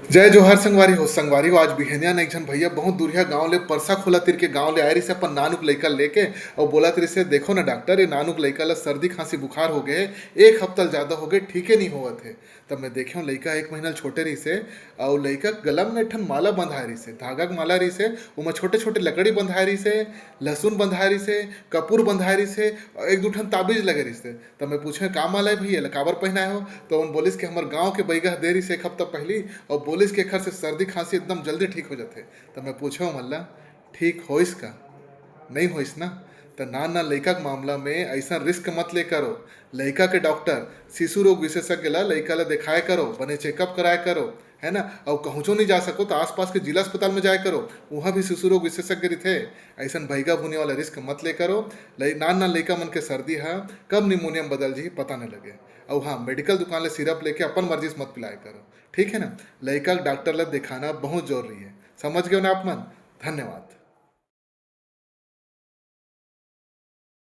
जय जोहार संगवारी हो। आज बिहनिया ने एक झन भैया बहुत दूरिया गांव ले परसा खोला तिर के गांव ले आए रही से अपन नानुक लइका लेके और बोला तिर से देखो ना डॉक्टर, ये नानुक लइका ला सर्दी खांसी बुखार हो गए, एक हफ्ता ज्यादा हो गए, ठीके नहीं हुआ थे। तब मैं देखे लइका एक महीना छोटे रही से और लइका गला में एक ठन माला बंधाए रही से, धागा के माला रही से, उमा छोटे छोटे लकड़ी बंधाए रही से, लहसुन बंधाए रही से, कपूर बंधाए रही से और एक दो ठन ताबीज लगे रही से। तब मैं पूछे का माला है भैया, काबर पहनाए हो? तो उन बोलिस कि हमार गांव के बैगा दे रही से एक हफ्ता पहली और बोलिस के घर से सर्दी खांसी एकदम जल्दी ठीक हो जाते। तब मैं पूछो मल्ला ठीक होइस का? नहीं होइस ना? तो ना ना लइका के मामला में ऐसा रिस्क मत ले करो। लइका के डॉक्टर शिशु रोग विशेषज्ञ ला लइका ला दिखाए करो, बने चेकअप कराए करो, है ना। और कहूँ नहीं जा सको तो आसपास के जिला अस्पताल में जाए करो, वहाँ भी शिशु रोग विशेषज्ञ रहे। ऐसा भैगा भुने वाला रिस्क मत ले करो। ना ना लइका मन के सर्दी है कब निमोनियम बदल जी पता नहीं लगे। और हाँ, मेडिकल दुकान ले सिरप लेके अपन मर्जी से मत पिलाए करो, ठीक है ना। लइका डॉक्टर ला दिखाना बहुत जरूरी है। समझ गए ना आप मन? धन्यवाद।